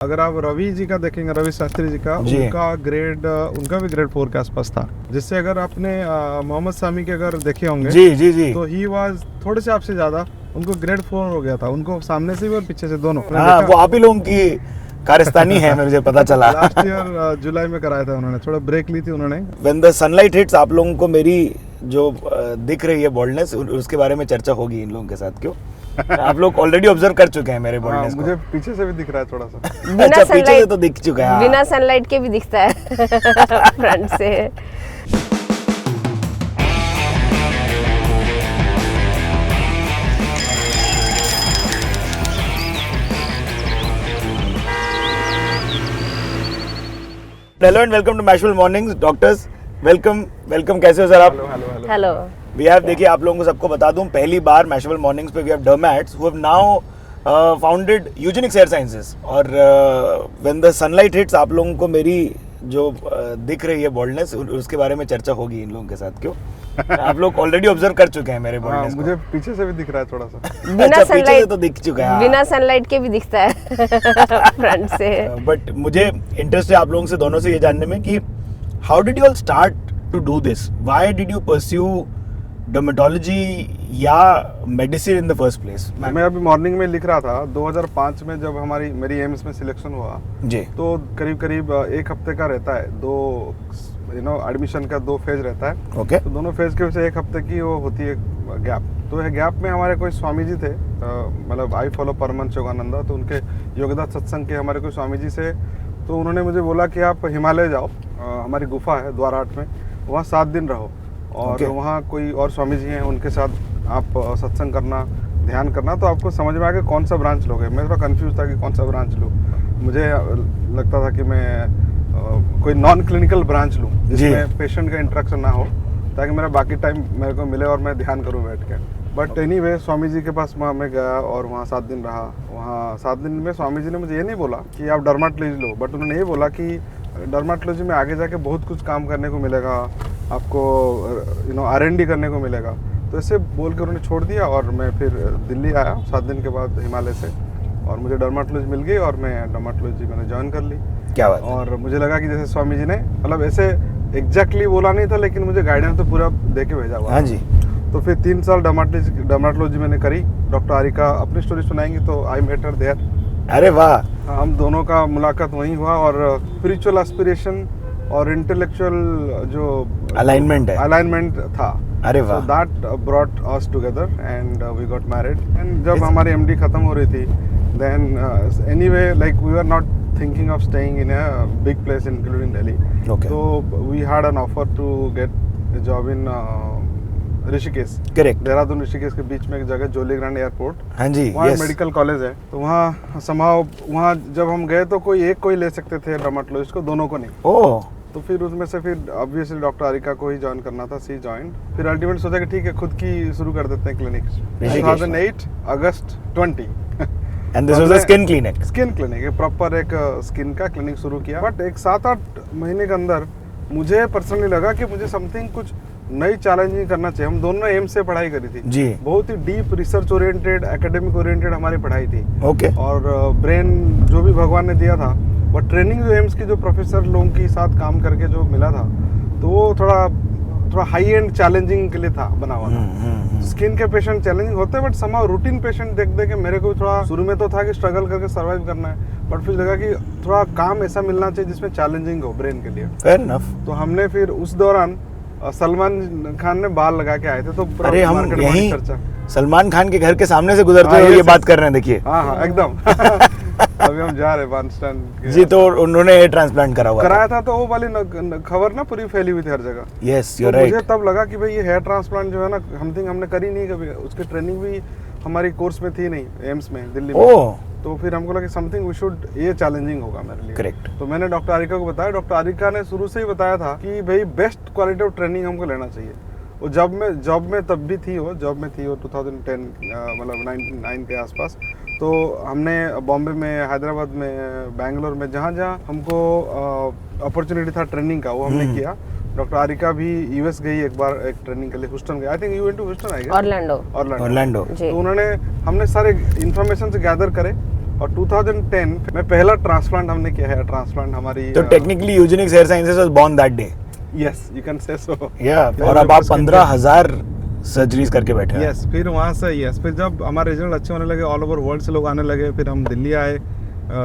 अगर आप रवि जी का देखेंगे, रवि शास्त्री जी का, उनका भी ग्रेड 4 के आसपास था। जिससे अगर आपने मोहम्मद सामी के अगर देखे होंगे जी तो ही वाज थोड़े से आपसे ज्यादा, उनको ग्रेड 4 हो गया था, उनको सामने से भी और पीछे से दोनों। हाँ, वो आप ही लोगों की कारस्तानी है, मुझे पता चला। लास्ट ईयर जुलाई में कराया था उन्होंने, थोड़ा ब्रेक ली थी उन्होंने। व्हेन द सनलाइट हिट्स, आप लोगों को मेरी जो दिख रही है बॉल्डनेस, उसके बारे में चर्चा होगी इन लोगों के साथ। क्यों? आप लोग ऑलरेडी ऑब्जर्व कर चुके हैं मेरे बॉल्डनेस को। मुझे पीछे से भी दिख रहा है थोड़ा सा। अच्छा, पीछे से तो दिख चुका है। बिना सनलाइट के भी दिखता है फ्रंट से। Hello and welcome to Mashwell mornings. Doctors, welcome. कैसे हो सर आप? हेलो। वी हैव, देखिए आप लोगों को सबको बता दूं, पहली बार मैशवेल मॉर्निंग्स पे we have dermats who have now founded Eugenix hair sciences. और व्हेन द सनलाइट हिट्स, आप लोगों को मेरी जो दिख रही है बॉल्डनेस, उसके बारे में चर्चा होगी इन लोगों के साथ। क्यों? आप लोग ऑलरेडी ऑब्जर्व कर चुके हैं मेरे बॉल्डनेस को। मुझे पीछे से भी दिख रहा है थोड़ा सा। बिना पीछे से तो दिख चुका है। बिना सनलाइट के भी दिखता है फ्रंट से। बट मुझे इंटरेस्ट है आप लोगों से, दोनों से ये जानने में कि how did you all start to do this? Why did you pursue dermatology या medicine in the first place? मैं अभी मॉर्निंग में लिख रहा था, 2005 में जब मेरी एम्स में सिलेक्शन हुआ जी, तो करीब एक हफ्ते का रहता है, एडमिशन का 2 फेज रहता है। ओके। तो दोनों फेज के वजह से एक हफ्ते की वो होती है गैप। तो ये गैप में हमारे कोई स्वामी जी थे, मतलब आई फॉलो परमहंस योगानंदा, तो उनके योगदा सत्संग के हमारे कोई स्वामी जी से, तो उन्होंने मुझे बोला कि आप हिमालय जाओ, हमारी गुफा है द्वाराट में, वहाँ 7 दिन रहो और वहाँ कोई और स्वामी जी हैं, उनके साथ आप सत्संग करना, ध्यान करना, तो आपको समझ में आ गया कौन सा ब्रांच लोगे। मैं थोड़ा कंफ्यूज था कि कौन सा ब्रांच लूँ। मुझे लगता था कि मैं कोई नॉन क्लिनिकल ब्रांच लूँ जिसमें पेशेंट का इंटरेक्शन ना हो, ताकि मेरा बाकी टाइम मेरे को मिले और मैं ध्यान करूँ बैठ के। बट एनीवे, स्वामी जी के पास मैं गया और वहाँ 7 दिन रहा। वहाँ 7 दिन में स्वामी जी ने मुझे ये नहीं बोला कि आप डर्मेटोलॉजी लो, बट उन्होंने ये बोला कि डर्मेटोलॉजी में आगे जाके बहुत कुछ काम करने को मिलेगा आपको, R&D करने को मिलेगा। तो ऐसे बोल कर उन्होंने छोड़ दिया और मैं फिर दिल्ली आया 7 दिन के बाद हिमालय से, और मुझे डर्मेटोलॉजी मिल गई और मैं डर्मेटोलॉजी मैंने ज्वाइन कर ली। क्या बात? और मुझे लगा कि जैसे स्वामी जी ने, मतलब ऐसे एग्जैक्टली बोला नहीं था, लेकिन मुझे गाइडेंस तो पूरा दे के भेजा हुआ। हाँ जी। तो फिर 3 साल डर्मेटोलॉजी मैंने करी। डॉक्टर आरिका अपनी स्टोरी सुनाएंगी, तो आई मेट हर देयर। अरे वाह। हम दोनों का मुलाकात वहीं हुआ, और स्पिरिचुअल एस्पिरेशन और इंटेलेक्चुअल जो अलाइनमेंट था। अरे वाह। So that brought us together and we got married. And जब हमारी MD खत्म हो रही थी, then anyway, like we were not thinking of staying in a big place including Delhi. Okay. So we had an offer to get a job in Rishikesh. Correct. Dehradun Rishikesh के बीच में एक जगह जोली ग्रांड एयरपोर्ट। हाँ जी। वहाँ मेडिकल कॉलेज है, तो वहाँ समाव वहाँ जब हम गए तो कोई ले सकते थे डर्मेटोलॉजिस्ट को, दोनों को नहीं। ओह। तो फिर उसमें से फिर ऑब्वियसली डॉक्टर आरिका को ही ज्वाइन करना था, सी ज्वाइन। फिर अल्टीमेट सोचा कि ठीक है, खुद की शुरू कर देते हैं clinic. 2008 August 20 and this was a skin clinic, proper एक स्किन का क्लिनिक शुरू किया। बट एक 7-8 महीने के अंदर मुझे पर्सनली लगा कि मुझे समथिंग कुछ नई चैलेंजिंग करना चाहिए। हम दोनों एम्स से पढ़ाई करी थी जी। बहुत ही deep research oriented, academic oriented हमारी पढ़ाई थी। ओके। और ब्रेन जो भी भगवान ने दिया था, वो ट्रेनिंग जो एम्स की जो प्रोफेसर लोगों के साथ काम करके जो मिला था, तो वो थोड़ा हाई एंड चैलेंजिंग के लिए था बना हुआ था। स्किन के पेशेंट चैलेंजिंग होते हैं, बट समाउ रूटीन पेशेंट देख के मेरे को थोड़ा शुरू में तो था कि स्ट्रगल करके सर्वाइव करना है, बट फिर लगा कि थोड़ा काम ऐसा मिलना चाहिए जिसमें चैलेंजिंग हो ब्रेन के लिए। Fair enough. तो हमने फिर उस दौरान सलमान खान ने बाल लगा के आए थे, तो अरे हम यहीं सलमान खान के घर के सामने से गुजरते हुए ये बात कर रहे हैं, देखिए। हाँ एकदम। अभी हम जा रहे हैं बांसस्टैंड जी। तो उन्होंने हेयर ट्रांसप्लांट कराया था, तो वो वाली खबर ना पूरी फैली हुई थी हर जगह। Yes, you are right. मुझे तब लगा कि भाई ये हेयर ट्रांसप्लांट जो है ना, हमने करी नहीं कभी, उसकी ट्रेनिंग भी हमारी कोर्स में थी नहीं एम्स में दिल्ली में। तो फिर हमको लगा समथिंग वी शुड, ये चैलेंजिंग होगा मेरे लिए। करेक्ट। तो मैंने डॉक्टर आरिका को बताया। डॉक्टर आरिका ने शुरू से ही बताया था कि भाई बेस्ट क्वालिटी ऑफ ट्रेनिंग हमको लेना चाहिए। वो जॉब में तब भी थी, वो 2010 मतलब 99 के आसपास। तो हमने बॉम्बे में, हैदराबाद में, बैंगलोर में, जहाँ हमको अपॉर्चुनिटी था ट्रेनिंग का, वो हमने किया। डॉक्टर आरिका भी यूएस गई एक बार एक ट्रेनिंग के लिए, ह्यूस्टन गई। I think you went to Houston, I guess. Orlando. Orlando. तो हमने सारे इंफॉर्मेशन गैदर करे और 2010 मैं पहला ट्रांसप्लांट हमने किया है, ट्रांसप्लांट हमारी तो technically Eugenix hair sciences was born that day. Yes you can say so. या और अब आप 15,000 सर्जरीज करके बैठे हैं। यस फिर वहाँ से फिर जब हमारे रिजल्ट अच्छे होने लगे, ऑल ओवर वर्ल्ड से लोग आने लगे, फिर हम दिल्ली आए,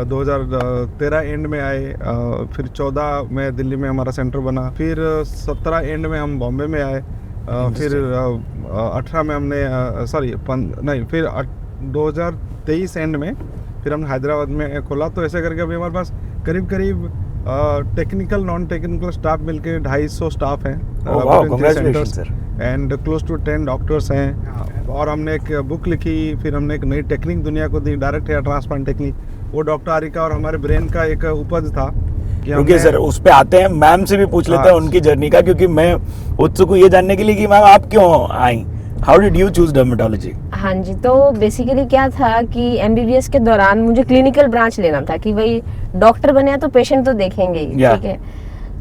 2013 एंड में आए, फिर 14 में दिल्ली में हमारा सेंटर बना, फिर 17 एंड में हम बॉम्बे में आए, फिर 18 में हमने फिर 2023 एंड में फिर हमने हैदराबाद में खोला। तो ऐसे करके अभी हमारे पास करीब करीब टेक्निकल नॉन टेक्निकल स्टाफ मिलके 250 स्टाफ हैं एंड क्लोज टू 10 डॉक्टर्स हैं। और हमने एक बुक लिखी, फिर हमने एक नई टेक्निक दुनिया को दी, डायरेक्ट हेयर ट्रांसप्लांट टेक्निक। वो डॉक्टर आरिका और हमारे ब्रेन का एक उपज था कि क्योंकि सर उस पे आते हैं, मैम से भी पूछ लेते हैं उनकी जर्नी का, क्योंकि मैं उत्सुक हूँ ये जानने के लिए कि मैम आप क्यों आई, how did you choose dermatology? हाँ जी, तो बेसिकली क्या था कि एमबीबीएस के दौरान मुझे क्लिनिकल ब्रांच लेना था कि भाई डॉक्टर बने तो पेशेंट तो देखेंगे ही, ठीक है।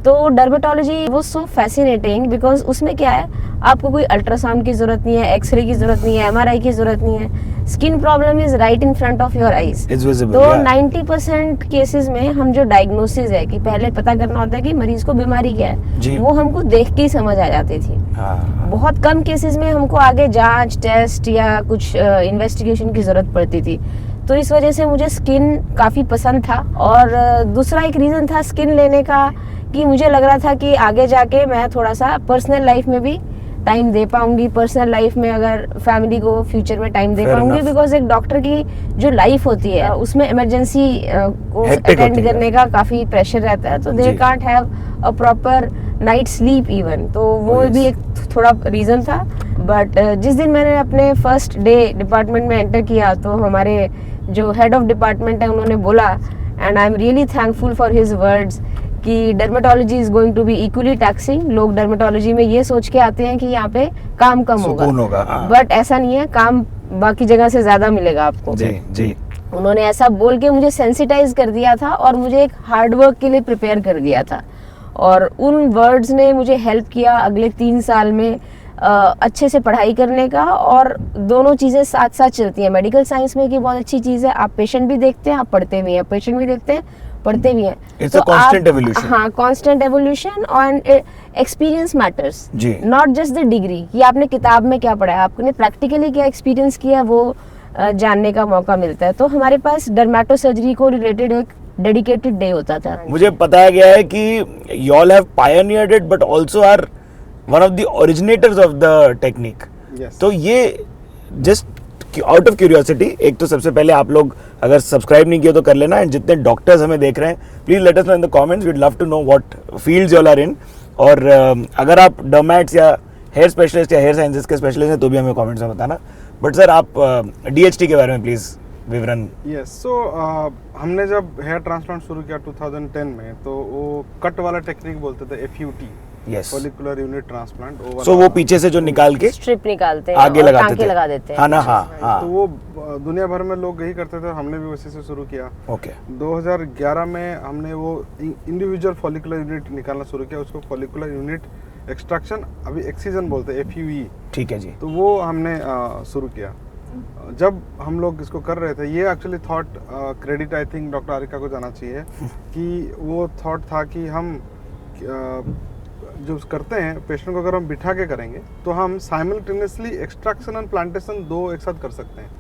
तो डर्मेटोलॉजी वो सो फैसिनेटिंग बिकॉज उसमें क्या है, आपको कोई अल्ट्रासाउंड की जरूरत नहीं है, एक्सरे की जरूरत नहीं है, एमआरआई की जरूरत नहीं है, skin problem is right in front of your eyes. तो 90% केसेस में हम जो डायग्नोसिस है कि पहले पता करना होता है कि मरीज को बीमारी क्या है, वो हमको देख के ही समझ आ जाती थी। बहुत कम केसेस में हमको आगे जांच टेस्ट या कुछ इन्वेस्टिगेशन की जरूरत पड़ती थी। तो इस वजह से मुझे स्किन काफ़ी पसंद था। और दूसरा एक रीज़न था स्किन लेने का कि मुझे लग रहा था कि आगे जाके मैं थोड़ा सा पर्सनल लाइफ में भी टाइम दे पाऊंगी, पर्सनल लाइफ में अगर फैमिली को फ्यूचर में टाइम दे पाऊंगी, बिकॉज एक डॉक्टर की जो लाइफ होती है उसमें इमरजेंसी को अटेंड करने का काफ़ी प्रेशर रहता है, तो they can't have a proper night sleep even. तो वो भी एक थोड़ा रीज़न था। बट जिस दिन मैंने अपने फर्स्ट डे डिपार्टमेंट में एंटर किया तो हमारे जो हेड ऑफ डिपार्टमेंट है उन्होंने बोला, and I am really thankful for his words, कि dermatology is going to be equally taxing. लोग डर्मेटोलॉजी में ये सोच के आते हैं कि यहाँ पे काम कम होगा, बट ऐसा नहीं है, काम बाकी जगह से ज्यादा मिलेगा आपको। जी। उन्होंने ऐसा बोल के मुझे सेंसिटाइज कर दिया था और मुझे एक हार्ड वर्क के लिए प्रिपेयर कर दिया था। और उन वर्ड्स ने मुझे हेल्प किया अगले 3 साल में अच्छे से पढ़ाई करने का। और दोनों चीज़ें साथ साथ चलती हैं। मेडिकल साइंस में की बहुत अच्छी चीज़ है, आप पेशेंट भी देखते हैं, आप पढ़ते भी हैं, पेशेंट भी देखते हैं, पढ़ते भी हैं। It's a constant evolution. हाँ, कांस्टेंट एवोल्यूशन और experience matters, not just the degree कि आपने किताब में क्या पढ़ा है, आपने प्रैक्टिकली क्या एक्सपीरियंस किया वो जानने का मौका मिलता है। तो हमारे पास डर्मेटो सर्जरी को रिलेटेड एक डेडिकेटेड डे होता था। मुझे बताया गया है कि you all have pioneered it but also are one of the originators of the technique. Yes. तो ये जस्ट आउट ऑफ क्यूरियोसिटी, एक तो सबसे पहले आप लोग अगर सब्सक्राइब नहीं किया तो कर लेना, एंड जितने डॉक्टर्स हमें देख रहे हैं please let us know in the comments, we'd love to know what fields you all are in. और अगर आप डर्मैट्स या हेयर स्पेशलिस्ट या हेयर साइंसेस के स्पेशलिस्ट हैं तो भी हमें कमेंट्स में बताना। बट सर आप डीएचटी के बारे में प्लीज विवरण। यस, सो हमने जब हेयर ट्रांसप्लांट शुरू किया 2010 में, तो वो कट वाला टेक्निक बोलते थे, FUT, फॉलिकुलर यूनिट ट्रांसप्लांट। सो वो पीछे से जो निकाल के स्ट्रिप निकालते हैं, आगे लगाते थे, लगा देते हैं। हाँ ना, हाँ। तो वो दुनिया भर में लोग यही करते थे, हमने भी उसी से शुरू किया। ओके 2011 में हमने वो इंडिविजुअल फॉलिकुलर यूनिट निकालना शुरू किया, उसको फॉलिकुलर यूनिट एक्सट्रैक्शन, अभी एक्सीजन बोलते हैं, FUE। ठीक है जी। तो वो हमने शुरू किया। जब हम लोग इसको कर रहे थे, ये actually thought, credit I think doctor Arika को जाना चाहिए कि वो थॉट था कि हम जो करते हैं पेशेंट को अगर हम बिठा के करेंगे तो हम साइमल्टेनियसली एक्सट्रैक्शन एंड प्लांटेशन दो एक साथ कर सकते हैं।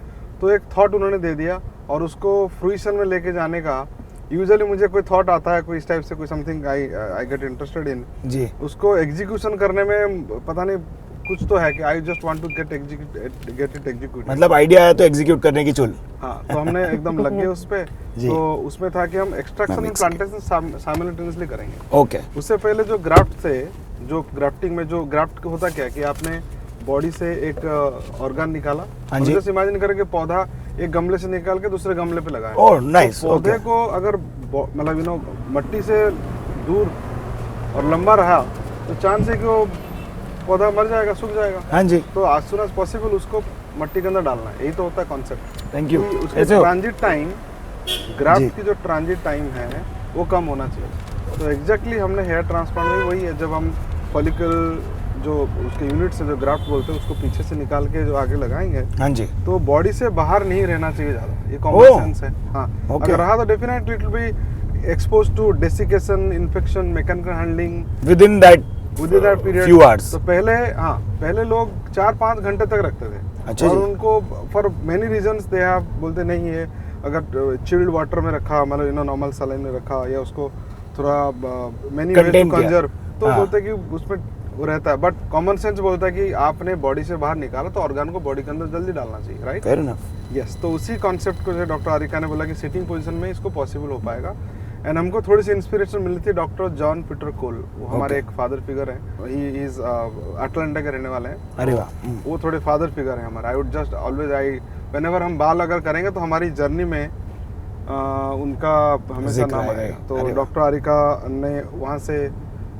तो एक थॉट उन्होंने दे दिया और उसको फ्रूइशन में लेके जाने का, यूजुअली मुझे कोई थॉट आता है कोई इस टाइप से, कोई something I get interested in जी, उसको एग्जीक्यूशन करने में पता नहीं कुछ तो है कि I just want to get it execute, मतलब आइडिया आया तो एग्जीक्यूट करने की चुल। हाँ, तो हमने एकदम लग गए उस पे। तो उसमें था कि हम एक्सट्रैक्शन एंड प्लांटेशन साइमल्टेनियसली करेंगे। ओके। उससे पहले जो ग्राफ्ट थे, जो ग्राफ्टिंग में जो ग्राफ्ट होता क्या है कि आपने बॉडी से एक ऑर्गन निकाला, जैसे इमेजिन करें कि पौधा एक गमले से निकाल के दूसरे गमले पे लगाया। Oh nice. तो पौधे को अगर मतलब मट्टी से दूर और लंबा रहा तो चांस है कि वो पौधा मर जाएगा, सूख जाएगा। हाँ जी। तो as soon as possible उसको मट्टी के अंदर डालना है, यही तो होता है कॉन्सेप्ट। Thank you. उसकी ट्रांजिट टाइम, ग्राफ्ट की जो ट्रांजिट टाइम है वो कम होना चाहिए। तो एग्जैक्टली हमने हेयर ट्रांसप्लांट में वही है, जब हम फॉलिकल जो उसके यूनिट्स है जो ग्राफ्ट बोलते हैं उसको पीछे से निकाल के जो आगे लगाएंगे हाँ जी तो बॉडी से बाहर नहीं रहना चाहिए ज़्यादा, ये कॉमन सेंस है। हाँ Okay. अगर रहा तो definitely it will be expose to desiccation, infection, mechanical handling within that period few hours. तो पहले लोग 4-5 घंटे तक रखते थे। अच्छा और जी। उनको for many reasons they have बोलते नहीं है अगर चिल्ड वाटर में रखा, मतलब नॉर्मल सलाइन में रखा या उसको थोड़ा मेनी वेज Contain टू किया। कंजर्व तो हाँ। बोलते हैं कि उसमें वो रहता है, बट कॉमन सेंस बोलता है कि आपने बॉडी से बाहर निकाला तो ऑर्गन को बॉडी के अंदर जल्दी डालना चाहिए, राइट? फेयर इनफ यस, तो उसी कॉन्सेप्ट को जो डॉक्टर आरिका ने बोला कि सिटिंग पोजीशन में इसको पॉसिबल हो पाएगा। एंड हमको थोड़ी सी इंस्पिरेशन मिली थी डॉक्टर जॉन पीटर कोल, वो हमारे एक फादर फिगर हैं, ही इज अटलांटा के रहने वाले हैं। अरे वाह वो थोड़े फादर फिगर हैं हमारे। I would just always whenever हम बाल अगर करेंगे तो हमारी जर्नी में उनका हमेशा जिक्र नाम आएगा। आएगा। अरे तो वाह। डॉक्टर आरिका ने वहाँ से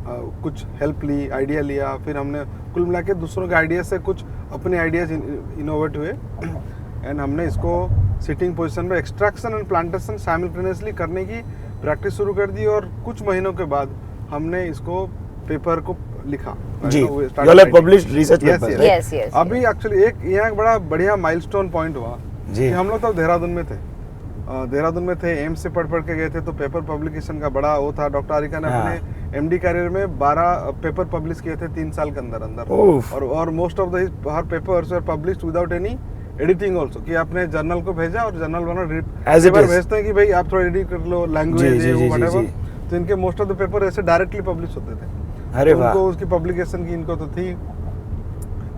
कुछ हेल्प ली, आइडिया लिया, फिर हमने कुल मिला के दूसरों के आइडिया से कुछ अपने आइडियाज इनोवेट हुए एंड हमने इसको सिटिंग पोजीशन में एक्सट्रैक्शन एंड प्लांटेशन साइमल्टेनियसली करने की प्रैक्टिस शुरू कर दी और कुछ महीनों के बाद हमने इसको पेपर को लिखा। जी You know, we started you all have writing. published research Yes, papers yes. right? yes अभी एक्चुअली एक यहाँ एक बड़ा बढ़िया माइलस्टोन पॉइंट हुआ जी। कि हम लोग तब देहरादून में थे। देहरादून में थे, एम्स से पढ़ के गए थे, तो पेपर पब्लिकेशन का बड़ा वो था। डॉक्टर आरिका ने हाँ। अपने एमडी कैरियर में 12 पेपर पब्लिश किए थे 3 साल के अंदर अंदर। उफ। और most of the her papers are published without any editing also, कि आपने जर्नल को भेजा और जर्नल वाला As it is. भेजते हैं कि भाई आप थोड़ा एडिट कर लो, जी, लैंग्वेज जी, जी, व्हाटएवर। जी। तो इनके मोस्ट ऑफ द पेपर ऐसे डायरेक्टली पब्लिश होते थे। अरे तो वाह उनको उसकी पब्लिकेशन की इनको तो थी,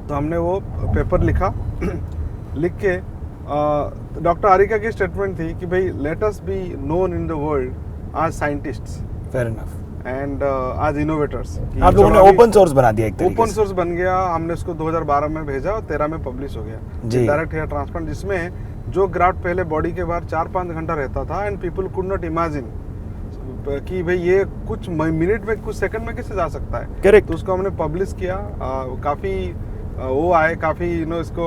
तो हमने वो पेपर लिखा। लिख के डॉक्टर आरिका की स्टेटमेंट थी कि भाई let us be known in the world आज साइंटिस्ट्स फेयर इनफ एंड आज इनोवेटर्स। आप लोगों ने ओपन सोर्स बना दिया एक तरीके ओपन से सोर्स बन गया। हमने उसको 2012 में भेजा और 13 में पब्लिश हो जी। गया डायरेक्ट हेयर ट्रांसप्लांट, जिसमें जो ग्राफ्ट पहले बॉडी के बाहर 4-5 घंटा रहता था and people could not imagine कि भाई ये कुछ मिनट में कुछ सेकंड में कैसे जा सकता है। Correct. तो उसको हमने पब्लिश किया। काफ़ी वो आए, काफ़ी इसको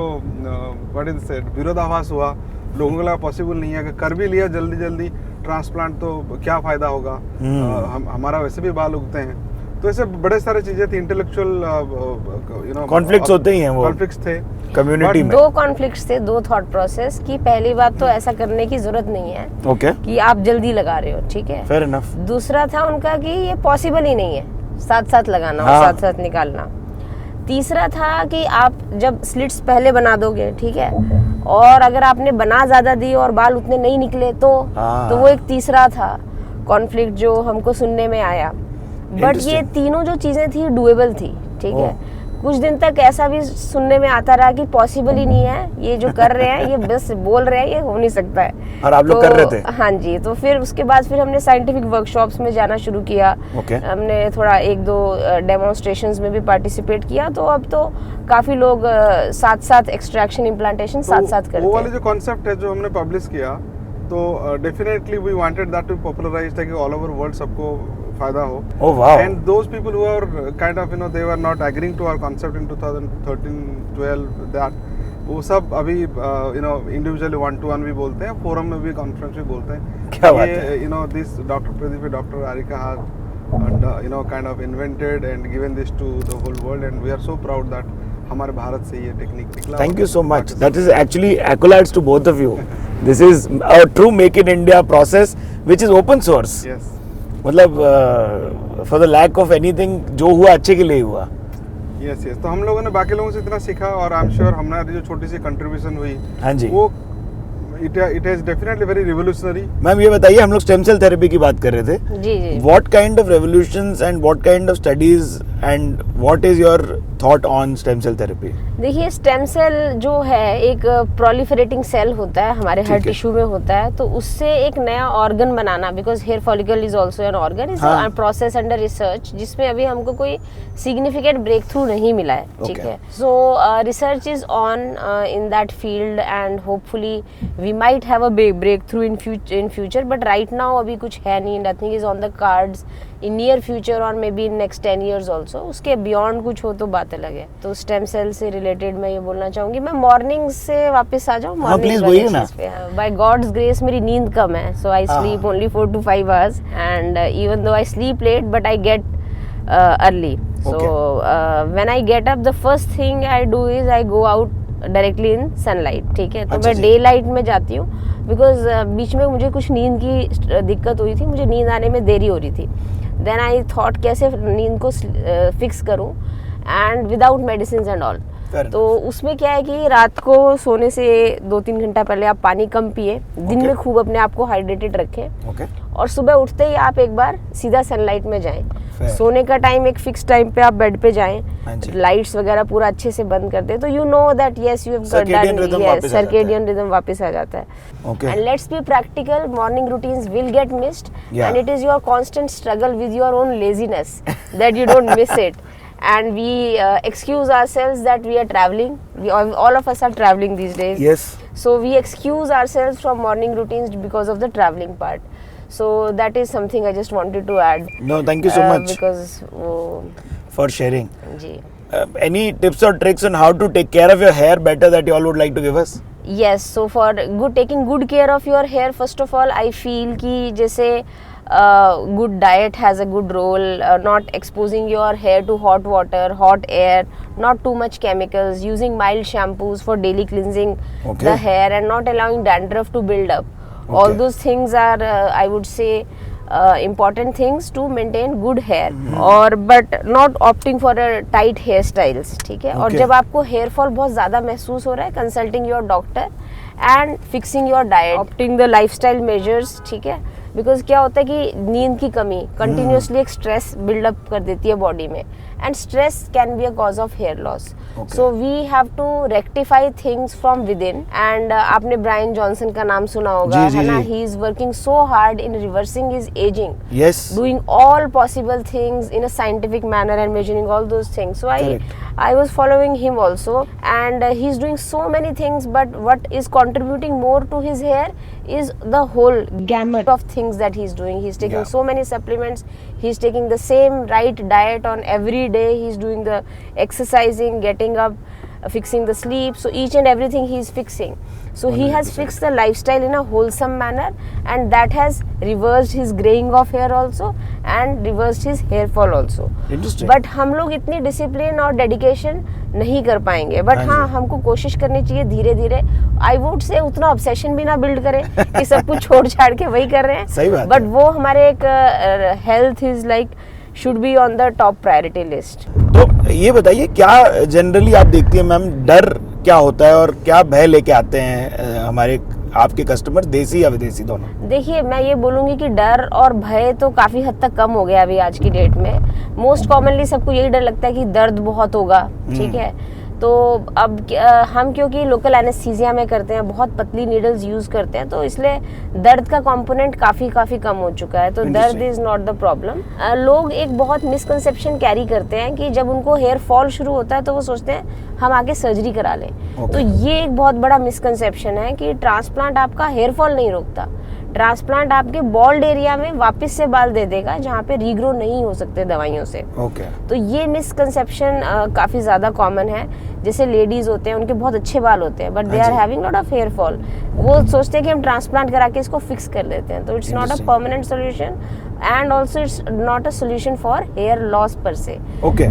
व्हाट इज सेड विरोधाभास हुआ। लोगों को लगा पॉसिबल नहीं है, अगर कर भी लिया जल्दी जल्दी ट्रांसप्लांट तो क्या फ़ायदा होगा। हमारा वैसे भी बाल उगते हैं। तो ऐसे बड़े सारे चीज़ें थी, इंटेलेक्चुअल Conflicts होते ही हैं वो। कॉन्फ्लिक्ट्स थे कम्युनिटी में दो कॉन्फ्लिक्ट्स थे, दो थॉट प्रोसेस की। पहली बात तो ऐसा करने की जरूरत नहीं है ओके कि आप जल्दी लगा रहे हो, ठीक है। फेयर इनफ दूसरा था उनका कि ये पॉसिबल ही नहीं है साथ साथ लगाना हाँ। और साथ साथ निकालना। तीसरा था कि आप जब स्लिट्स पहले बना दोगे, ठीक है, और अगर आपने बना ज्यादा दी और बाल उतने नहीं निकले तो वो एक तीसरा था कॉन्फ्लिक्ट जो हमको सुनने में आया। बट ये Interesting. तीनों जो चीजें थी डुएबल थी, ठीक है। कुछ दिन तक ऐसा भी सुनने में आता रहा कि पॉसिबल ही नहीं है, ये जो कर रहे हैं ये बस बोल रहे हैं, ये हो नहीं सकता है। और आप लोग कर रहे थे? हाँ जी। तो फिर उसके बाद फिर हमने साइंटिफिक वर्कशॉप्स में जाना शुरू किया। Okay. हमने थोड़ा 1-2 डेमोन्स्ट्रेशंस में भी पार्टिसिपेट किया। तो अब तो काफी लोग साथ साथ एक्सट्रैक्शन इम्प्लांटेशन साथ साथ करते वो वाले हैं। जो कॉन्सेप्ट है जो हमने पब्लिश किया, तो definitely we wanted that to popularize, ताकि ऑल ओवर वर्ल्ड सबको फायदा हो। Oh wow and those people who are kind of they were not agreeing to our concept in 2013-12 that, वो सब अभी इंडिविजुअली 1-to-1 भी बोलते हैं, फोरम में भी, कॉन्फ्रेंस भी बोलते हैं। क्या बात है। This doctor Pradeep, doctor Arika has kind of invented and given this to the whole world, and we are so proud that हमारे भारत से ये टेक्निक निकला। Thank you so much. That is actually accolades to both of you. This is a true make in India process which is open source. Yes. मतलब for the lack of anything जो हुआ अच्छे के लिए ही हुआ। Yes yes, तो हम लोगों ने बाकी लोगों से इतना सीखा, और आई एम श्योर हमारी जो छोटी सी कंट्रीब्यूशन हुई, हाँ जी। वो it is definitely very revolutionary. Ma'am ये बताइए, हम लोग स्टेम सेल थेरेपी की बात कर रहे थे। जी जी। What kind of revolutions and what kind of studies and what is your thought on stem cell therapy? देखिए, स्टेम सेल जो है एक प्रोलिफरेटिंग सेल होता है, हमारे हर ठीक है। टिश्यू में होता है। तो उससे एक नया ऑर्गन बनाना, because hair follicle is also an organ, is हाँ। प्रोसेस अंडर रिसर्च, जिसमें अभी हमको कोई सिग्निफिकेंट ब्रेक थ्रू नहीं मिला है, ठीक Okay. है। So research is on in that field and hopefully we might have a breakthrough in future, but right now अभी कुछ है नहीं। Nothing is on the cards in near future और maybe in next 10 years also. उसके beyond कुछ हो तो बात अलग है। तो स्टेम सेल से रिलेटेड मैं ये बोलना चाहूंगी। मैं मॉर्निंग से वापस आ जाऊँ, हाँ, please बोलिए ना। बाय गॉड्स ग्रेस मेरी नींद कम है, सो आई हाँ। Sleep only 4 to 5 hours, and even though I sleep late but I get early. So Okay. when I get up, the first thing I do is I go out directly in sunlight, ठीक है। तो अच्छा मैं जी। Day light में जाती हूँ because बीच में मुझे कुछ नींद की दिक्कत हुई थी, मुझे नींद आने में देरी हो रही थी। देन आई थॉट कैसे नींद को फिक्स करूँ and without medicine and all. तो उसमें क्या है कि रात को सोने से 2-3 घंटा पहले आप पानी कम पिए, दिन में खूब अपने आप को हाइड्रेटेड रखें, और सुबह उठते ही आप एक बार सीधा सनलाइट में जाएं। सोने का टाइम एक फिक्स टाइम पे आप बेड पे जाएं, लाइट्स वगैरह पूरा अच्छे से बंद कर दें, तो you know that yes you have done, yes circadian rhythm वापस आ जाता है। And let's be practical, morning routines will get missed and it is your constant struggle with your own laziness that you don't miss it. And we excuse ourselves that we are traveling. All of us are traveling these days. Yes. So we excuse ourselves from morning routines because of the traveling part. So that is something I just wanted to add. No, thank you so much. Because for sharing. जी. Any tips or tricks on how to take care of your hair better that you all would like to give us? Yes. So for taking good care of your hair, first of all, I feel कि जैसे good diet has a good role, not exposing your hair to hot water, hot air, not too much chemicals, using mild shampoos for daily cleansing the hair and not allowing dandruff to build up. All those things are I would say important things to maintain good hair, और but not opting for a tight hairstyles, ठीक है। और जब आपको hair fall बहुत ज़्यादा महसूस हो रहा है, consulting your doctor and fixing your diet, opting the lifestyle measures, ठीक है। बिकॉज क्या होता है कि नींद की कमी कंटिन्यूसली एक स्ट्रेस बिल्डअप कर देती है बॉडी में, and stress can be a cause of hair loss. So we have to rectify things from within, and आपने ब्रायन जॉनसन का नाम सुना होगा, है ना। He is working so hard in reversing his aging, doing all possible things in a scientific manner and measuring all those things. So I was following him also, and he's doing so many things, but what is contributing more to his hair is the whole gamut of things that he's doing. He's taking so many supplements, he's taking the same right diet on every day, he's doing the exercising, getting up, fixing the sleep, so each and everything he's fixing. So 100%. He has fixed the lifestyle in a wholesome manner, and that has reversed his graying of hair also and reversed his hair fall also. Interesting. But हम लोग इतनी discipline और dedication नहीं कर पाएंगे, but हाँ हमको कोशिश करनी चाहिए धीरे धीरे। आई वुड से उतना ऑब्सेशन भी ना बिल्ड करें कि सब कुछ छोड़ छाड़ के वही कर रहे हैं, सही बात, बट वो हमारे एक health is like should be on the top priority list. तो ये बताइए, क्या जनरली आप देखती हैं मैम, डर क्या होता है और क्या भय लेके आते हैं हमारे आपके कस्टमर, देसी या विदेशी दोनों? देखिए, मैं ये बोलूँगी कि डर और भय तो काफ़ी हद तक कम हो गया अभी आज की डेट में। मोस्ट कॉमनली सबको यही डर लगता है कि दर्द बहुत होगा, ठीक है। तो अब हम क्योंकि लोकल एनेस्थीसिया में करते हैं, बहुत पतली नीडल्स यूज़ करते हैं, तो इसलिए दर्द का कंपोनेंट काफ़ी कम हो चुका है, तो दर्द इज़ नॉट द प्रॉब्लम। लोग एक बहुत मिसकंसेप्शन कैरी करते हैं कि जब उनको हेयर फॉल शुरू होता है तो वो सोचते हैं हम आगे सर्जरी करा लें। तो ये एक बहुत बड़ा मिसकंसेप्शन है कि ट्रांसप्लांट आपका हेयर फॉल नहीं रोकता। ट्रांसप्लांट आपके बॉल्ड एरिया में वापस से बाल दे देगा जहाँ पे रीग्रो नहीं हो सकते दवाइयों से। तो ये मिसकंसेप्शन काफ़ी ज़्यादा कॉमन है। जैसे लेडीज होते हैं, उनके बहुत अच्छे बाल होते हैं, but they are having lot of hair fall, वो सोचते हैं कि हम ट्रांसप्लांट करा के इसको फिक्स कर लेते हैं। तो it's not a permanent solution, and also it's not a solution for hair loss per se.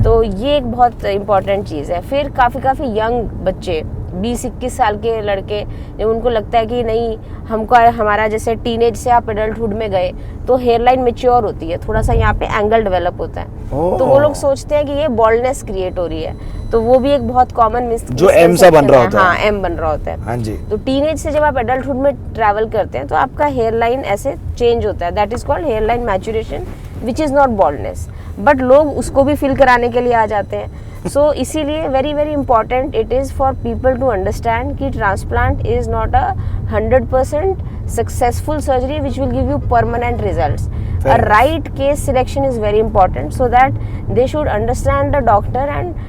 तो ये एक बहुत इंपॉर्टेंट चीज़ है। फिर काफ़ी यंग बच्चे, 20-21 साल के लड़के, जब उनको लगता है कि नहीं हमको, हमारा जैसे टीनेज से आप एडल्टहुड में गए तो हेयर लाइन मेच्योर होती है, थोड़ा सा यहाँ पे एंगल डेवलप होता है, तो वो लोग सोचते हैं कि ये बॉल्डनेस क्रिएट हो रही है। तो वो भी एक बहुत कॉमन जो एम सा बन रहा होता है। हाँ, एम बन रहा होता है। हाँ जी। तो टीनेज से जब आप एडल्टहुड में ट्रैवल करते हैं तो आपका हेयर लाइन ऐसे चेंज होता है, that is called hairline maturation, which is not baldness, but लोग उसको भी फील कराने के लिए आ जाते हैं। सो इसीलिए very important it is for people to understand कि transplant is not a 100% successful surgery which will give you permanent results. A right case selection is very important, so that they should understand the doctor and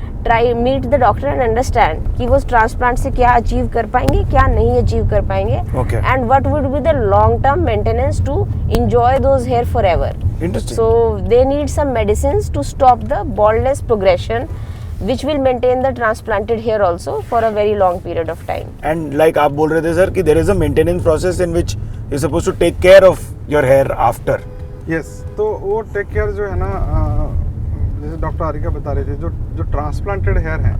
meet the doctor and understand कि वो transplant से क्या achieve कर पाएंगे, क्या नहीं achieve कर पाएंगे, and what would be the long term maintenance to enjoy those hair forever. Interesting. So they need some medicines to stop the baldness progression, which will maintain the transplanted hair also for a very long period of time. And like आप बोल रहे थे sir कि there is a maintenance process in which you're supposed to take care of your hair after. Yes, तो वो take care जो है ना, जैसे डॉक्टर आरिका बता रहे थे, जो ट्रांसप्लांटेड हेयर है,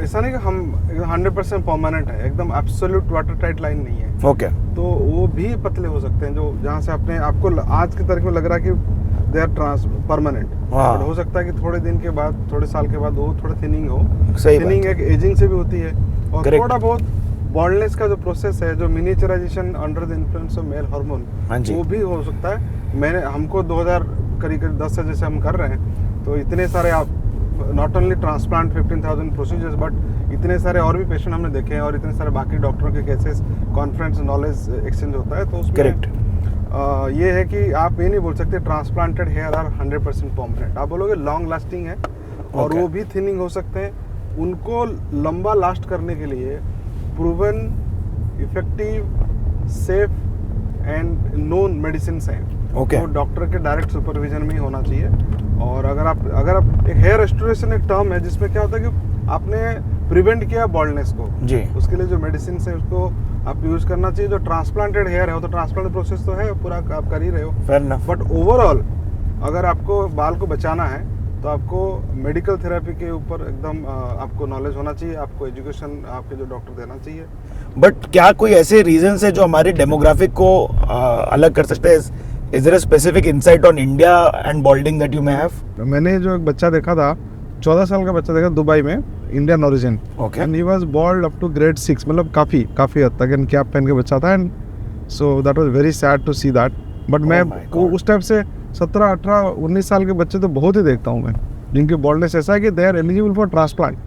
ऐसा नहीं कि हम 100% परमानेंट है, एकदम एब्सोल्यूट वाटर टाइट लाइन नहीं है। ओके तो वो भी पतले हो सकते हैं, जो जहाँ से आपको आज की तारीख में लग रहा है कि दे आर परमानेंट। हाँ। बट हो सकता है कि थोड़े दिन के बाद, थोड़े साल के बाद वो थोड़ा थिनिंग हो। सही बात थिनिंग है। एक एजिंग से भी होती है, और Correct. थोड़ा बहुत बॉल्डनेस का जो प्रोसेस है, जो miniaturisation under the influence of male hormone, हाँ जी। वो भी हो सकता है। हमको 2000 करीब 10 से जैसे हम कर रहे हैं, तो इतने सारे आप not only transplant 15,000 procedures, but इतने सारे और भी पेशेंट हमने देखे हैं, और इतने सारे बाकी डॉक्टरों के केसेस, कॉन्फ्रेंस, नॉलेज एक्सचेंज होता है। तो उसमें करेक्ट। ये है कि आप ये नहीं बोल सकते ट्रांसप्लांटेड हेयर आर 100% परमानेंट। आप बोलोगे लॉन्ग लास्टिंग है, और Okay. वो भी थिनिंग हो सकते हैं। उनको लंबा लास्ट करने के लिए proven, effective, safe and known medicine हैं। Okay. तो डॉक्टर के डायरेक्ट सुपरविजन में ही होना चाहिए। और अगर आप एक हेयर रेस्टोरेशन एक टर्म है जिसमें क्या होता है कि आपने प्रिवेंट किया बॉल्डनेस को, जी। उसके लिए जो मेडिसिन है उसको आप यूज करना चाहिए। जो ट्रांसप्लांटेड हेयर है, वो तो ट्रांसप्लांट प्रोसेस तो है, पूरा आप कर ही रहे हो। Fair enough. बट ओवरऑल अगर आपको बाल को बचाना है, तो आपको मेडिकल थेरेपी के ऊपर एकदम आपको नॉलेज होना चाहिए, आपको एजुकेशन आपके जो डॉक्टर देना चाहिए। बट क्या कोई ऐसे रीजन है जो हमारे डेमोग्राफिक को अलग कर सकते हैं? Is there a specific insight on India and balding that you may have? मैंने जो एक बच्चा देखा था, 14 साल का बच्चा देखा दुबई में, Indian origin, Okay. And he was bald up to grade 6, मतलब काफी हद तक, एंड कैप पहन के बच्चा था, and so that was very sad to see that. But मैं my God. उस टाइप से 17, 18, 19 साल के बच्चे तो बहुत ही देखता हूँ मैं, जिनकी बॉल्डनेस ऐसा है कि they are eligible for transplant.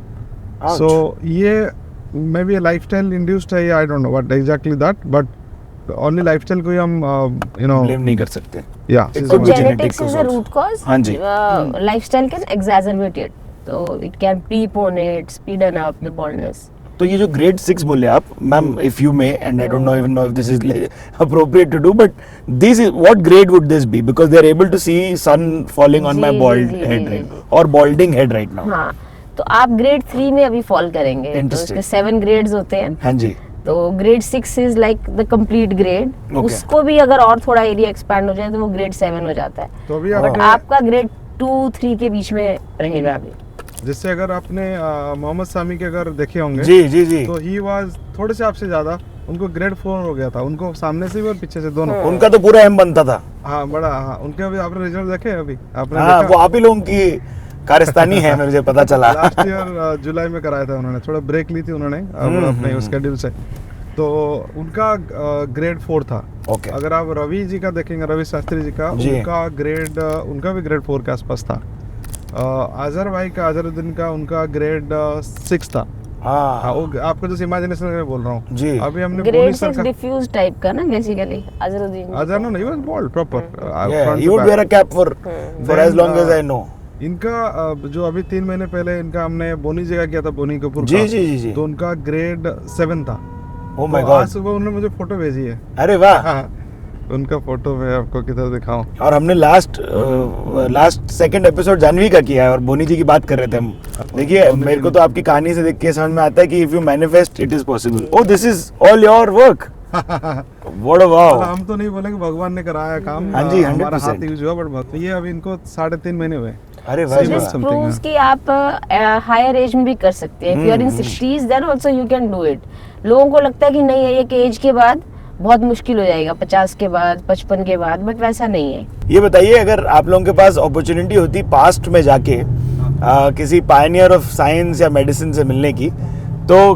Ouch. So ये मे बी लाइफस्टाइल इंड्यूस्ड है, I don't know what exactly that, but only lifestyle को ही हम यू नो ब्लेम नहीं कर सकते। या It So could be genetics genetic is a also. root cause. हाँ जी। Lifestyle can exacerbate it. So it can prepone it, speeden up the baldness. तो ये जो ग्रेड 6 बोले आप, ma'am, if you may, and I don't no even know if this is appropriate to do, but this is what grade would this be, because they are able to see sun falling on my जी, bald जी, head जी, right, or balding head right now. हाँ, तो आप grade 3 में अभी fall करेंगे। तो Interesting. इसके 7 ग्रेड्स होते हैं। हाँ जी। तो grade 6 is like the complete grade. Okay. उसको भी अगर और थोड़ा एरिया एक्सपैंड हो जाए तो वो ग्रेड 7 हो जाता है। तो अभी बट आपने आपका ग्रेड 2-3 के बीच में रहेगा अभी। जैसे अगर आपने मोहम्मद सामी के अगर देखे होंगे, जी जी जी। तो ही वाज थोड़े से आपसे ज्यादा, उनको ग्रेड 4 हो गया था, उनको सामने से भी और पीछे से दोनों। उनका तो पूरा एम बनता था। हाँ बड़ा, हाँ उनके अभी आपने रिजल्ट देखे अभी आपने हाँ, वो आप ही लोगों की कारस्तानी है, मुझे पता चला। लास्ट ईयर जुलाई में कराया था उन्होंने, थोड़ा ब्रेक ली थी उन्होंने अपने स्केड्यूल से, तो उनका ग्रेड 4 था। ओके। अगर आप रवि जी का देखेंगे, रवि शास्त्री जी का, जी। उनका भी ग्रेड 4 के आसपास था। अजहर भाई का, अजहरुद्दीन का, उनका ग्रेड 6 था। हाँ, हाँ वो आपको जो इमेजिनेशन में बोल रहा हूँ जी। अभी हमने ग्रेड बोनी 6 सर का, डिफ्यूज टाइप का ना बेसिकली अजहरुद्दीन। अजहर नो नहीं, bald proper Yeah, he would wear a cap for as Then, long as I know. इनका जो अभी 3 महीने पहले इनका हमने बोनी जगह किया था, बोनी कपूर जी का, जी जी जी। तो उनका ग्रेड 7 था। Oh my तो God. आज सुबह उन्होंने मुझे फोटो भेजी है। अरे वाह। हाँ, उनका फोटो मैं आपको किधर दिखाऊं। और हमने लास्ट सेकंड एपिसोड जानवी का किया है और बोनी जी की बात कर रहे थे हम। देखिए, बोनी मेरे जी को ने- तो आपकी कहानी से देख के समझ में आता है कि if you manifest it is possible. Oh, this is all your work. What a wow. हम तो नहीं बोलेंगे भगवान ने कराया काम, हाँ जी, हमारा 100%। हाथ यूज हुआ, बट ये अभी इनको 3.5 महीने हुए। अरे So वाह this वाह। something, प्रूव्स हाँ। कि आप हायर एज में भी कर सकते हैं। If you are in 60s then also you can do it. लोगों को लगता है कि नहीं है, एक एज के बाद बहुत मुश्किल हो जाएगा, 50 के बाद, 55 के बाद, बट वैसा नहीं है। ये बताइए, अगर आप लोगों के पास अपॉर्चुनिटी होती पास्ट में जाके किसी पायनियर ऑफ साइंस या मेडिसिन से मिलने की, तो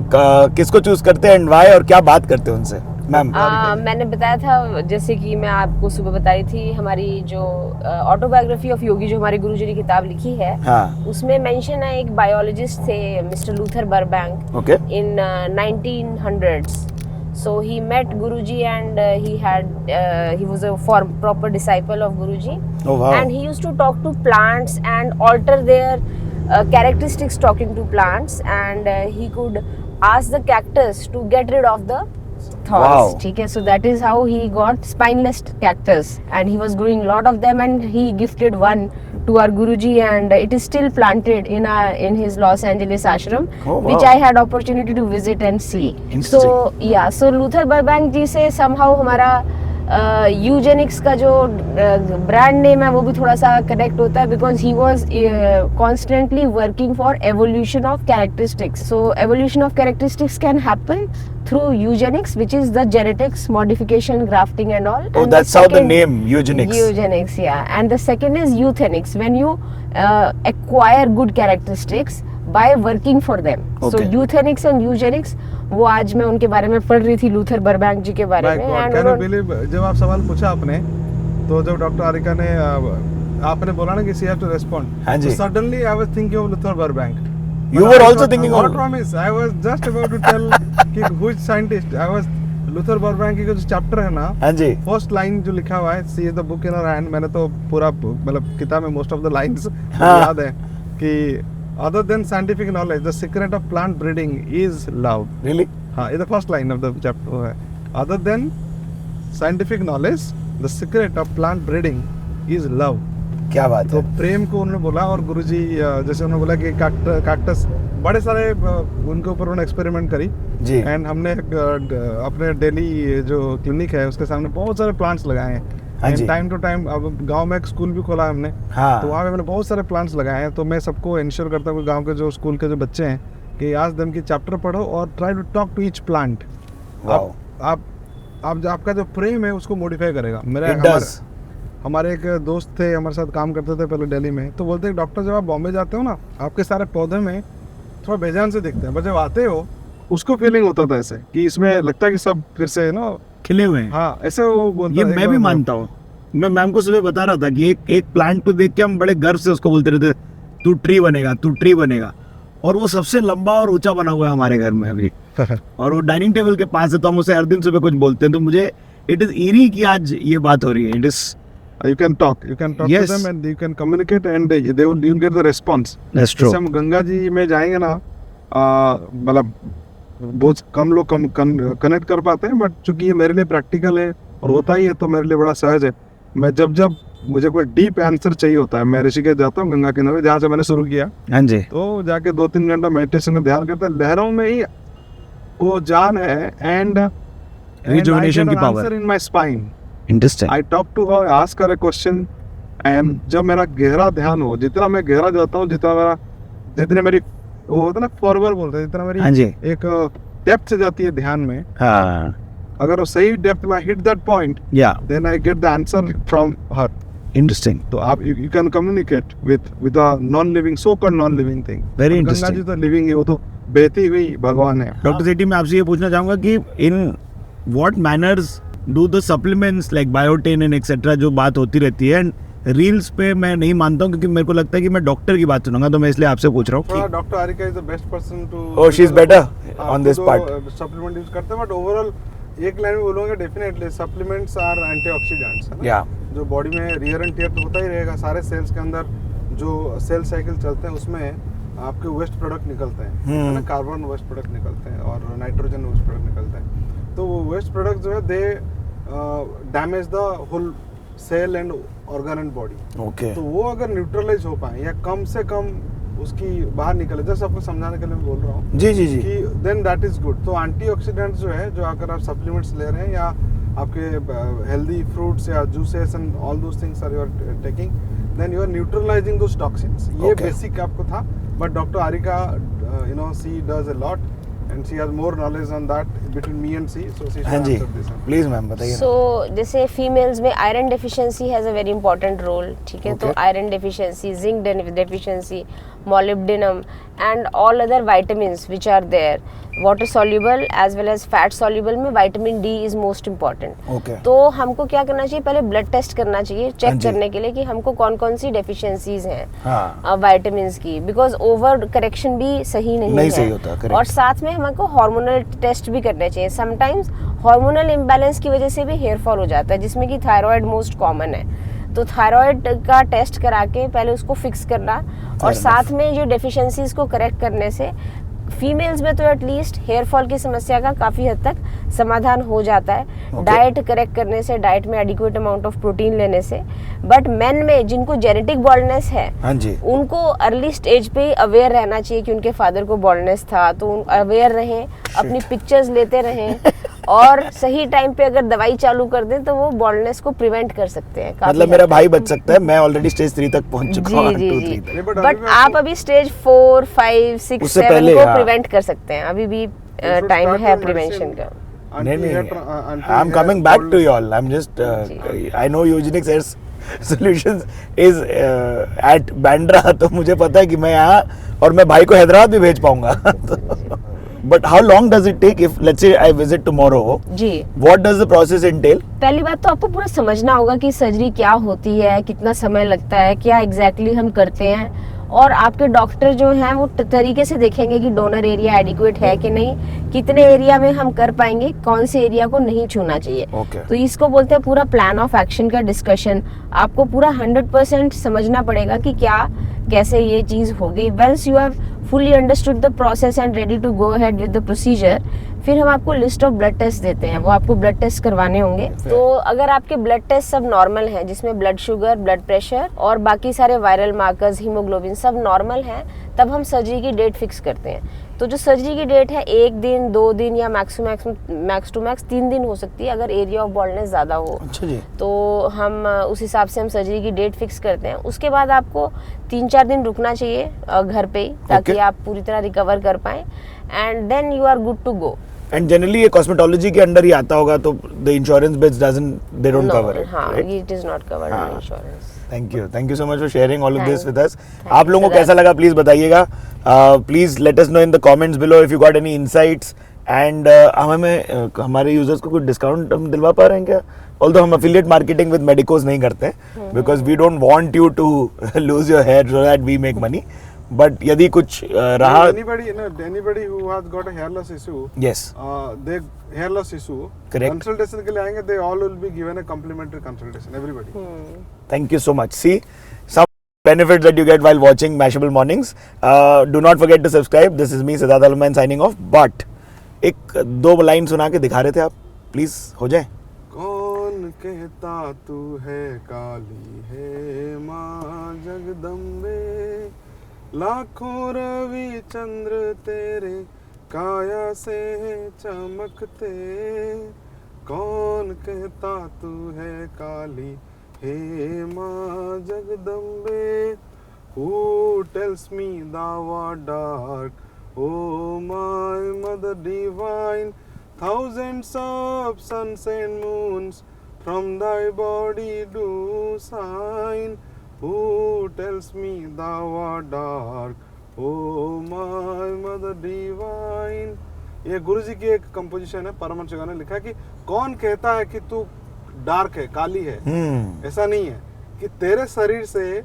किसको चूज करते हैं एंड व्हाई, और क्या बात करते हैं उनसे? मैम, मैंने बताया था, जैसे कि मैं आपको सुबह बताई थी, हमारी जो ऑटोबायोग्राफी ऑफ योगी जो हमारे गुरुजी ने किताब लिखी है, हाँ, उसमें मेंशन है एक बायोलॉजिस्ट थे mister Luther Burbank okay, in 1900s. So he met Guruji and he was a proper disciple of Guruji. oh wow, And he used to talk to plants and alter their characteristics talking to plants, and he could ask the cactus to get rid of the thorns. Wow. ठीक है, so that is how he got spineless cactus, and he was growing a lot of them, and he gifted one to our Guruji, and it is still planted in his Los Angeles ashram, Oh, wow. which I had opportunity to visit and see. Interesting. So yeah, so Luther Burbank जी से somehow हमारा यूजेनिक्स का जो brand name है वो भी थोड़ा सा correct होता है, because he was constantly working for evolution of characteristics. So evolution of characteristics can happen through eugenics, which is the genetics modification, grafting and all. Oh, And that's how the name eugenics. Eugenics, yeah. And the second is euthenics, when you acquire good characteristics by working for them. So Okay. euthenics and eugenics, वो आज मैं उनके बारे में पढ़ रही थी, Luther Burbank जी के बारे में. And कैन यू बिलीव, जब आप सवाल पूछा आपने, तो जब डॉक्टर आरिका ने आपने बोला ना कि सी हैव टू रिस्पोंड, हाँ जी. Suddenly I was thinking of Luther Burbank. You were also thinking What of. promise? I was just about to tell कि which scientist. I was Luther Burbank की जो चैप्टर है ना, हाँ जी. फर्स्ट लाइन जो लिखा हुआ है, see is the book in our hand. मैंने तो पूरा मतलब किताब में मोस्ट ऑफ द लाइंस हाँ. याद है कि other than scientific knowledge the secret of plant breeding is love. Really? हाँ, ये the first line of the chapter है. Other than scientific knowledge the secret of plant breeding is love. क्या बात तो है. प्रेम को उन्होंने बोला, और गुरुजी जैसे उन्होंने बोला कि कैक्टस बड़े सारे उनके ऊपर उन्होंने एक्सपेरिमेंट करी जी. एंड हमने अपने दिल्ली जो क्लिनिक है उसके सामने बहुत सारे प्लांट्स लगाए हैं. हाँ जी. एंड टाइम टू टाइम अब गांव में एक स्कूल भी खोला है हमने, हाँ. तो वहाँ पे मैंने बहुत सारे प्लांट्स लगाए हैं. तो मैं सबको इंश्योर करता हूँ गांव के जो स्कूल के जो बच्चे हैं कि आज दिन की चैप्टर पढ़ो और try to talk to each plant. Wow. आप आपका जो प्रेम है उसको मॉडिफाई करेगा. It does. हमारे एक दोस्त थे, हमारे साथ काम करते थे पहले दिल्ली में, तो बोलते हैं डॉक्टर जब आप बॉम्बे जाते हो ना, आपके सारे पौधे में थोड़ा बेजान से दिखते हैं, पर जब आते हो उसको फीलिंग होता था ऐसे कि इसमें लगता है कि सब फिर से ना. खिले हुए हैं. हाँ, ऐसे वो बोलता ये है. मैं भी मानता हूँ. मैं मैम को सुबह बता रहा था कि एक प्लांट को देख के हम बड़े गर्व से उसको बोलते रहते, तू ट्री बनेगा, तू ट्री बनेगा. और वो सबसे लंबा और ऊंचा बना हुआ है हमारे घर में अभी. और वो डाइनिंग टेबल के पास है, तो हम उसे हर दिन सुबह कुछ बोलते हैं. तो मुझे इट इज ईरी कि आज ये बात हो रही है. It is You can talk to Yes. them and you can communicate and you'll get the response. That's true. जैसे हम गंगा जी में जाएंगे ना, मतलब बहुत कम लोग कनेक्ट कर पाते हैं, बट चूंकि ये मेरे लिए प्रैक्टिकल है और होता ही है, तो मेरे लिए बड़ा सहज है. मैं जब मुझे कोई डीप आंसर चाहिए होता है, मैं ऋषिकेश जाता हूँ गंगा किनारे, जहाँ से मैंने शुरू किया, हाँ जी. तो जाके 2-3 घंटा मेडिटेशन में ध्यान करता है. लहरों में ही वो जान है एंड Rejuvenation की power. In my spine. Interesting. I talk to her, ask her a question, and जब मेरा गहरा ध्यान हो, जितना मैं गहरा जाता हूँ, जितने मेरी वो होता है ना फॉरवर्ड बोलते हैं, जितना मेरी हाँ जी. एक डेप्थ से जाती है ध्यान में, हाँ. अगर वो सही डेप्थ में hit that point, yeah. Then I get the answer from her. Interesting. तो आप you can communicate with a non living, so called non living thing. Very Ganga interesting. जी तो लिविंग है, वो तो बहती हुई भगवान है. डॉक्टर सेठी, मैं आपसे ये पूछना चाहूंगा कि in what manners do the supplements like biotin and etcetera, जो बात होती रहती है, एंड रील्स पे मैं नहीं मानता हूँ, क्योंकि मेरे को लगता है कि मैं डॉक्टर की बात सुनूंगा, तो मैं इसलिए आपसे पूछ रहा हूँ. Doctor Arika is the best person to. Oh, she is better on this part. Supplement use करते हैं, बट ओवरऑल एक लाइन में बोलूंगा, डेफिनेटली सप्लीमेंट्स आर एंटीऑक्सीडेंट्स, है ना. या. जो बॉडी में रियर एंड टियर तो होता ही रहेगा, सारे सेल्स के अंदर जो सेल साइकिल चलते हैं उसमें आपके वेस्ट प्रोडक्ट निकलते हैं, है ना. कार्बन वेस्ट प्रोडक्ट निकलते हैं और नाइट्रोजन वेस्ट प्रोडक्ट निकलते हैं. तो वो वेस्ट प्रोडक्ट जो है they damage the whole cell and organ and body. Okay. तो वो अगर न्यूट्रलाइज हो पाए या कम से कम उसकी बाहर निकले, जैसे आपको समझाने के लिए मैं बोल रहा हूँ जी जी जी. कि देन दैट इज गुड. तो एंटीऑक्सीडेंट्स जो है, जो अगर आप सप्लीमेंट्स ले रहे हैं या आपके हेल्दी फ्रूट्स या juices and all those things are you are taking, then you are neutralizing those toxins. ये Okay. बेसिक आपको था, but doctor Arika you know she does a lot and she has more knowledge on that between me and she, so she हाँ should जी. answer this. Please ma'am बताइए. सो जैसे females में iron deficiency has a very important role. ठीक है, तो Okay. Iron deficiency, zinc deficiency, molybdenum and all other vitamins which are there, water soluble as well as fat soluble में vitamin D is most important. Okay. तो हमको क्या करना चाहिए, पहले ब्लड टेस्ट करना चाहिए, हाँ चेक जी. करने के लिए कि हमको कौन कौन सी डेफिशिएंसीज हैं हाँ. विटामिन्स की, बिकॉज ओवर करेक्शन भी सही नहीं है. सही होता, correct. और साथ में हमको हार्मोनल टेस्ट भी करने चाहिए. समटाइम्स हार्मोनल इम्बैलेंस की वजह से भी हेयर फॉल हो जाता है, जिसमें कि थायराइड मोस्ट कॉमन है. तो थायराइड का टेस्ट करा के पहले उसको फिक्स करना, और साथ में जो डेफिशिएंसीज को करेक्ट करने से फीमेल्स में तो एटलीस्ट हेयर फॉल की समस्या का काफ़ी हद तक समाधान हो जाता है. डाइट करेक्ट करने से, डाइट में एडिक्वेट अमाउंट ऑफ प्रोटीन लेने से. बट मेन में जिनको जेनेटिक बॉल्डनेस है, हाँ जी. उनको अर्ली स्टेज पे अवेयर रहना चाहिए कि उनके फादर को बॉल्डनेस था, तो अवेयर रहें, अपनी पिक्चर्स लेते रहें और सही टाइम पे अगर दवाई चालू कर दें तो वो बॉल्डनेस को प्रिवेंट कर सकते हैं काफी मतलब हद मेरा तक। भाई बच सकता है, मैं ऑलरेडी स्टेज 3 तक पहुंच चुका हूँ, जी 2, जी 3 जी तक। नहीं, but बट अभी आप अभी स्टेज 4 5 6 उससे 7 पहले, को हाँ। प्रिवेंट कर सकते हैं, अभी भी should टाइम start है the प्रिवेंशन medicine. का। नहीं नहीं, Anti-hair I am coming back to y'all. I'm just I know eugenics hair solutions is at Bandra, तो मुझे पता है कि मैं यहाँ और मैं भाई को हैदराबाद भी भेज पाऊंगा। But how long does it take if let's say I visit tomorrow? जी, what does the process entail? पहली बात तो आपको पूरा समझना होगा कि सर्जरी क्या होती है, कितना समय लगता है, क्या एग्जैक्टली हम करते हैं, और आपके डॉक्टर जो हैं वो तरीके से देखेंगे कि डोनर एरिया एडिक्वेट है कि नहीं, कितने एरिया में हम कर पाएंगे, कौन से एरिया को नहीं छूना चाहिए। Okay. तो इसको बोलते हैं पूरा प्लान ऑफ एक्शन का डिस्कशन। आपको पूरा 100% समझना पड़ेगा कि क्या कैसे ये चीज होगी। Once you have fully understood the process and ready to go ahead with the procedure, फिर हम आपको लिस्ट ऑफ ब्लड टेस्ट देते हैं, वो आपको ब्लड टेस्ट करवाने होंगे। तो अगर आपके ब्लड टेस्ट सब नॉर्मल हैं, जिसमें ब्लड शुगर, ब्लड प्रेशर और बाकी सारे वायरल मार्कर्स, हीमोग्लोबिन सब नॉर्मल हैं, तब हम सर्जरी की डेट फिक्स करते हैं। तो जो सर्जरी की डेट है 1 दिन 2 दिन या मैक्स टू मैक्स 3 दिन हो सकती है, अगर एरिया ऑफ बॉल्डनेस ज़्यादा हो। अच्छा जी। तो हम उस हिसाब से हम सर्जरी की डेट फिक्स करते हैं। उसके बाद आपको 3-4 दिन रुकना चाहिए घर पे ही, ताकि Okay. आप पूरी तरह रिकवर कर पाएं, and then you are good to go. And generally ये कॉस्मेटोलॉजी के अंडर ही आता होगा, तो the insurance bills they don't cover it, हाँ, right? It is not covered हाँ। In insurance. Thank you so much for sharing all of this Thank- with us. thank आप you लोगों को for कैसा that. लगा प्लीज बताइएगा। Please let us know in the comments below if you got any insights, and हमें हमारे users को कुछ डिस्काउंट हम दिलवा पा रहे हैं क्या? ऑल्दो हम एफिलिएट मार्केटिंग विद मेडिकोज नहीं करते, because we don't want you to lose your hair so that we make money, but यदि कुछ रहा, anybody who has got a hair loss issue, yes they hair loss issue, Correct. consultation के लिए आएंगे, they all will be given a complimentary consultation, everybody. Thank you so much. See, some benefits that you get while watching Mashable Mornings. Do not forget to subscribe. This is me, Siddharth Alman, signing off. But एक 2 line सुना के दिखा रहे थे आप, please हो जाए। कौन कहता तू है काली है माँ जगदम्बे, लाखों रवि चंद्र तेरे काया से चमकते, कौन कहता तू है काली हे माँ Jagdambe, who tells me thou art dark, O my mother divine, thousands of suns and moons from thy body do shine, who tells me thou art dark, O my mother divine। ये गुरु जी की एक कंपोजिशन है, परमहंस योगानंद ने लिखा है कि कौन कहता है कि तू डार्क है, काली है। ऐसा नहीं है, कि तेरे शरीर से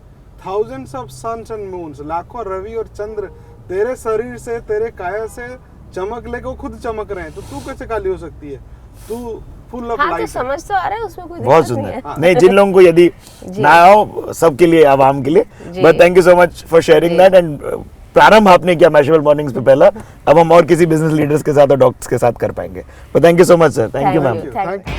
thousands of suns and moons, लाखों रवि और चंद्र तेरे शरीर से, तेरे काया से चमक लेके वो खुद चमक रहे हैं, तो तू कैसे काली हो सकती है? तू फुल ऑफ हाँ, तो लाइट। समझ तो आ रहा है, उसमें कोई बहुत दिक्कत नहीं सुंदर। है। नहीं, जिन लोगों को यदि जी। ना हो, सबके लिए, आवाम के लिए। जी। But thank you so much for sharing जी। दैट। एंड प्रारंभ आपने किया मैशेबल मॉर्निंग्स पे पहला, अब हम और किसी बिजनेस लीडर्स के साथ और डॉक्टर्स के साथ कर पाएंगे। But thank you so much sir, thank you ma'am. Thank you.